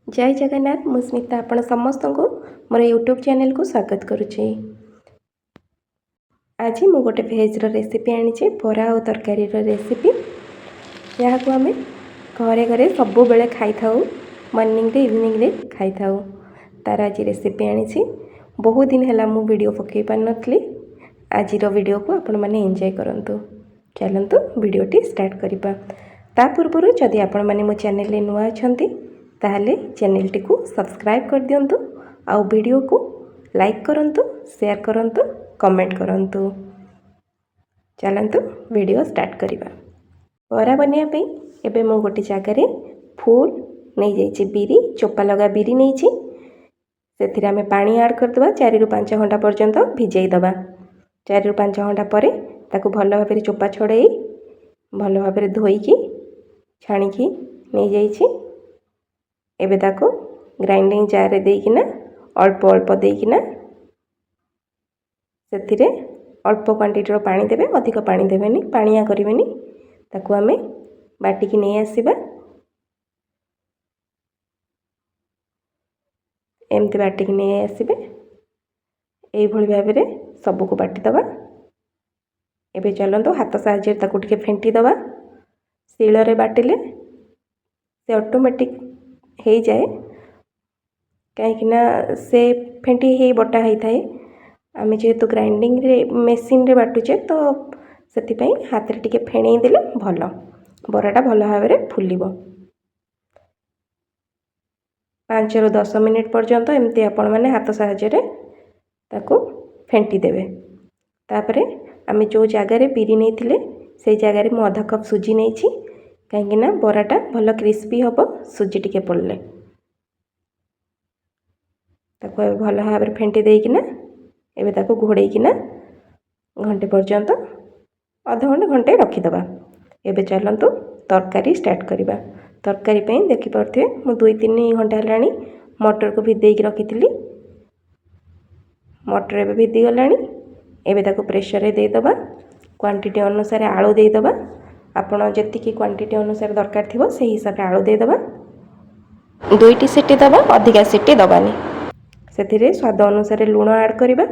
जय जगन्नाथ मु स्मिता आपण समस्त को मोर यूट्यूब चैनल को स्वागत करुच्ची। आज मु गोटे भेज रेसिपी आनी बरा और तरकारी रेसिपी जहाँ को आम घरे घरे सबु बेले खाई था मॉर्निंग रे इवनिंग रे खाई था तार आज रेसिपी आनी बहुत दिन है मु वीडियो पकई पार नी आज वीडियो को आपण मैंने एंजॉय करंतु चलतु वीडियोटी स्टार्ट करवा ता पूर्व जदि आपण मैंने मो चैनल रे नुआ अछंती ताहले चैनल टी को सब्सक्राइब कर दियंतु आउ वीडियो को लाइक करंतु शेयर करंतु कमेंट करंतु। चलंतु वीडियो स्टार्ट करिबा। बरा बनिया पे एबे मो गोटी जगह फुल नहीं जाइछि बिरी चोपा लगा बिरी नहीं से आम पानी ऐड करदे 4 रु 5 घंटा पर्यंत भिजई दबा 4 रु 5 घंटा पर ताकू भल भाव चोपा छड़े भल भाव धोईकी छाणिकी नहीं जाइछि। एबे ताको ग्राइंडिंग जार रे देकिना अल्प अल्प देकिना सेथिरे अल्प क्वांटिटी रो पानी देबे अधिक पानी देबेनी पानिया करिवेनी ताकू आमे बाटिकी नहीं आसीबा एमती बाटिकी नहीं आसीबे एई भली भाबे रे सब को बाटी दबा। एबे चलंतो हाथ साहाय्य ताकू टिके फेंटी दबा शिल रे बाटिले से ऑटोमेटिक हो जाए कहीं से फेंटी ही बटा होता है आम जेहेतु ग्राइंडिंग रे मेसीन रे बाटुचे तो से हाथ रे टिके फेणई देले भल बराटा भल भाव में फुलिब 5 रु 10 मिनिट पर्यंत एमती आपण मैंने हाथ साहाय्य ताकू फेंटी देवे। तापरे आम जो जगार बिरी नहीं से जगार मु आधा कप सुजी नहीं कहीं बराटा भल क्रिस्पी हम सुजी टिके पड़े ताको भल भाव में फेंटी देकिना एबे ताको घोड़ेकिना घंटे पर्यंत अध घंटे घंटे रखीदबा। एबे चलंतु तरकारी स्टार्ट करिबा। तरकारी पे देखि पारथे मु 2-3 घंटा हलानी मटर को भिदेई रखी मटर एबे भिदी गलानी एबे ताको प्रेशर रे दे दबा क्वांटिटी अनुसार आलू दे दबा आपण जेतिकी क्वांटिटी अनुसार दरकार थिबो से हिसाब रे आलू दे दबा 2टी सीटी दबा अधिका सीटी दबानी से स्वाद अनुसार लुण ऐड करिबा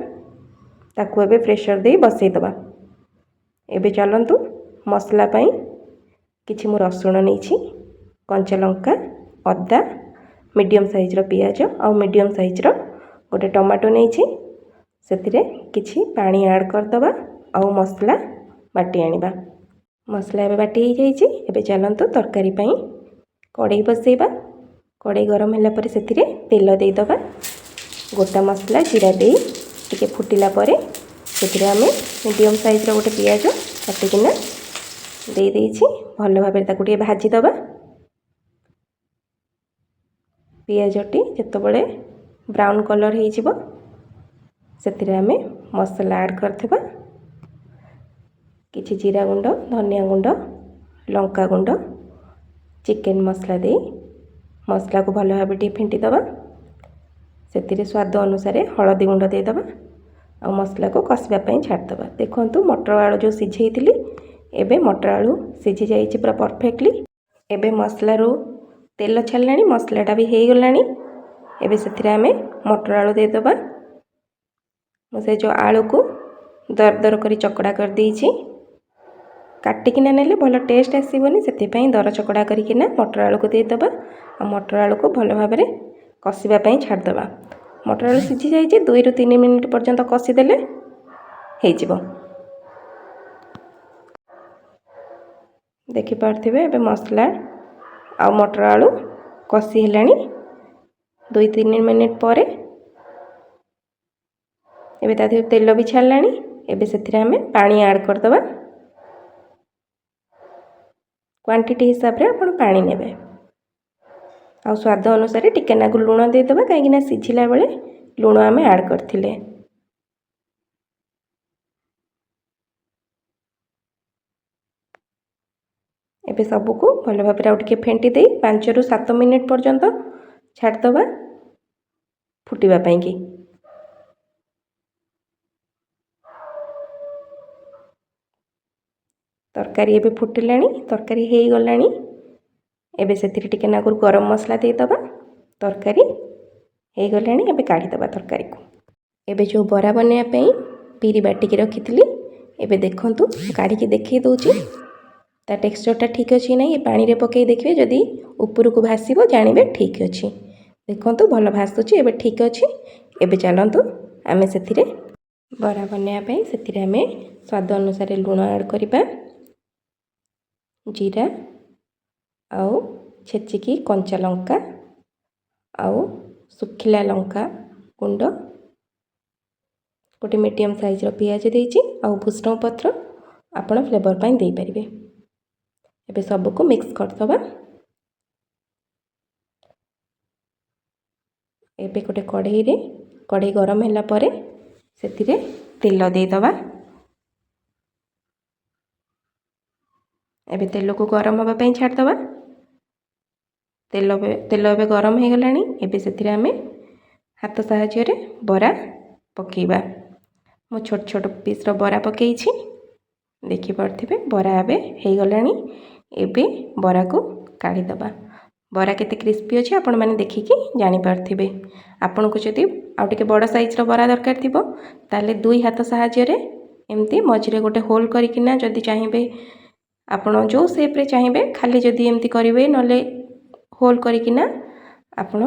ताकू एबे प्रेशर दे बसई दबा। एबे चलंतु मसला पई किछि मु रसुण नैछि कंचा लंका अदा मीडियम साइज रो पियाज और मीडियम साइज रो गोटे टमाटो नैछि सेतिरे किछि पानी ऐड कर दबा और मसला बाटी आनिबा। मसला एबे बाटी हो जाइछि। एबे चलंतु तरकारी पई कड़ाई बसैबा कड़ाई गरम होला पर सेतिरे तेल दे दबा गोटा मसला जीरा दे टिके फुटिला परे सेतिरे आमे मीडियम साइज रो गोटे पियाज काटिकिना दे देछि भल भाबे ताकू टिके भाजी दबा। पियाजटी जेतबेले ब्राउन कलर हो जिवो सेतिरे आमे मसला ऐड करथिबा किछि जीरा गुंड धनिया गुंड लंका गुंड चिकेन मसला दे मसला को भल भाबे टिके फेंटी दबा सेतिरे स्वाद अनुसार हळदी गुंड दे दबा और मसला को कसिबा पई छाड़ दबा। देखंतु मटर आलू जो सिझेइतिली एबे मटर आलू सिझी जाइछि पूरा परफेक्टली। एबे मसला रो तेल छाड़लानी मसलाटा भी हो गलानी एबे सेतिरे आमे मटर आलू दे दबा से जो आलू को दर दर करी चकड़ा कर देछि काटिकिना नेले भल टेस्ट आसीबनी से दर चकड़ा करिकिना मटर आलू को दे दबा और मटर आलू को भल भाव में कसिबा पई छाड़ दबा। मटर आलू सिझी जाइछि 2 रु 3 मिनिट पर्यंत कसी देले हे जिवो। देखि पारथिबे एबे मसला आ मटर आलू कसी हेलानी 2-3 मिनिट पर एबे ता तेल भी छाड़लानी एबे सेथिरे आमे पानी ऐड कर दबा क्वांटिटी हिसाब रे आपण पानी नेबे आ स्वाद अनुसार टिके नागु लुण दे दबा कहीं सिझिला बेले लुण आमे ऐड करथिले। एबे सबको भल भाव में टिके फेंटी दे 5 रु 7 मिनिट पर्यंत छाड़ दबा फुटिबा पई की। तरकारी एबे फुटिलानी तरकारी हो गलानी एबे से टिके नागुर गरम मसला दे दबा ତରକାରୀ ହେଇଗଲାଣି। ଏବେ କାଢ଼ିଦେବା ତରକାରୀକୁ। ଏବେ ଯେଉଁ ବରା ବନେଇବା ପାଇଁ ବିରି ବାଟିକି ରଖିଥିଲି, ଏବେ ଦେଖନ୍ତୁ କାଢ଼ିକି ଦେଖେଇ ଦେଉଛି ତା ଟେକ୍ସଚରଟା ଠିକ୍ ଅଛି ନାହିଁ। ଏ ପାଣିରେ ପକାଇ ଦେଖିବେ, ଯଦି ଉପରକୁ ଭାସିବ ଜାଣିବେ ଠିକ୍ ଅଛି। ଦେଖନ୍ତୁ ଭଲ ଭାସୁଛି, ଏବେ ଠିକ୍ ଅଛି। ଏବେ ଚାଲନ୍ତୁ ଆମେ ସେଥିରେ ବରା ବନେଇବା ପାଇଁ ସେଥିରେ ଆମେ ସ୍ୱାଦ ଅନୁସାରେ ଲୁଣ ଆଡ଼୍ କରିବା, ଜିରା ଆଉ ଛେଚିକି କଞ୍ଚା ଲଙ୍କା ଆଉ ଶୁଖିଲା ଲଙ୍କା ଗୁଣ୍ଡ, ଗୋଟେ ମିଡ଼ିୟମ୍ ସାଇଜ୍ର ପିଆଜ ଦେଇଛି, ଆଉ ଭୃଷଙ୍ଗ ପତ୍ର ଆପଣ ଫ୍ଲେଭର୍ ପାଇଁ ଦେଇପାରିବେ। ଏବେ ସବୁକୁ ମିକ୍ସ କରିଦେବା। ଏବେ ଗୋଟେ କଢ଼େଇ ଗରମ ହେଲା ପରେ ସେଥିରେ ତେଲ ଦେଇଦେବା। ଏବେ ତେଲକୁ ଗରମ ହେବା ପାଇଁ ଛାଡ଼ିଦେବା। ତେଲ ଏବେ ଗରମ ହେଇଗଲାଣି। ଏବେ ସେଥିରେ ଆମେ ହାତ ସାହାଯ୍ୟରେ ବରା ପକାଇବା। ମୁଁ ଛୋଟ ଛୋଟ ପିସ୍ର ବରା ପକାଇଛି, ଦେଖିପାରୁଥିବେ। ବରା ଏବେ ହେଇଗଲାଣି। ଏବେ ବରାକୁ କାଢ଼ିଦେବା। ବରା କେତେ କ୍ରିସ୍ପି ଅଛି ଆପଣମାନେ ଦେଖିକି ଜାଣିପାରୁଥିବେ। ଆପଣଙ୍କୁ ଯଦି ଆଉ ଟିକେ ବଡ଼ ସାଇଜ୍ର ବରା ଦରକାର ଥିବ, ତାହେଲେ 2 ହାତ ସାହାଯ୍ୟରେ ଏମିତି ମଝିରେ ଗୋଟେ ହୋଲ୍ କରିକିନା, ଯଦି ଚାହିଁବେ ଆପଣ ଯେଉଁ ସେପ୍ରେ ଚାହିଁବେ, ଖାଲି ଯଦି ଏମିତି କରିବେ, ନହେଲେ ହୋଲ୍ କରିକିନା ଆପଣ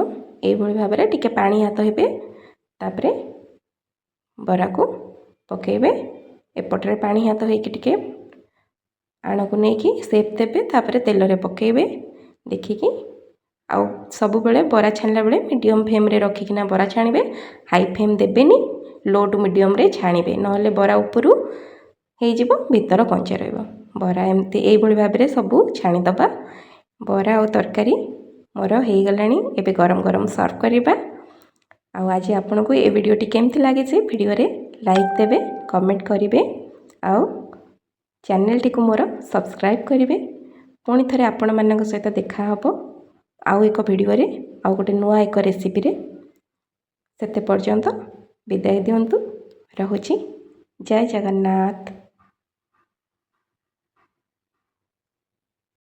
ଏଇଭଳି ଭାବରେ ଟିକେ ପାଣି ହାତ ହେବେ, ତାପରେ ବରାକୁ ପକାଇବେ। ଏପଟରେ ପାଣି ହାତ ହେଇକି ଟିକେ ଆଣକୁ ନେଇକି ସେପ୍ ଦେବେ, ତାପରେ ତେଲରେ ପକାଇବେ ଦେଖିକି। ଆଉ ସବୁବେଳେ ବରା ଛାଣିଲା ବେଳେ ମିଡ଼ିୟମ୍ ଫ୍ଲେମ୍ରେ ରଖିକିନା ବରା ଛାଣିବେ। ହାଇ ଫ୍ଲେମ୍ ଦେବେନି, ଲୋ ଟୁ ମିଡ଼ିୟମ୍ରେ ଛାଣିବେ, ନହେଲେ ବରା ଉପରୁ ହେଇଯିବ, ଭିତର କଞ୍ଚା ରହିବ। ବରା ଏମିତି ଏଇଭଳି ଭାବରେ ସବୁ ଛାଣିଦେବା। ବରା ଆଉ ତରକାରୀ ମୋର ହେଇଗଲାଣି। ଏବେ ଗରମ ଗରମ ସର୍ଭ କରିବା। ଆଉ ଆଜି ଆପଣଙ୍କୁ ଏ ଭିଡ଼ିଓଟି କେମିତି ଲାଗିଛି, ଭିଡ଼ିଓରେ ଲାଇକ୍ ଦେବେ, କମେଣ୍ଟ କରିବେ, ଆଉ ଚ୍ୟାନେଲଟିକୁ ମୋର ସବସ୍କ୍ରାଇବ୍ କରିବେ। ପୁଣି ଥରେ ଆପଣମାନଙ୍କ ସହିତ ଦେଖା ହେବ ଆଉ ଏକ ଭିଡ଼ିଓରେ, ଆଉ ଗୋଟେ ନୂଆ ଏକ ରେସିପିରେ। ସେତେ ପର୍ଯ୍ୟନ୍ତ ବିଦାୟ ଦିଅନ୍ତୁ। ରହୁଛି। ଜୟ ଜଗନ୍ନାଥ।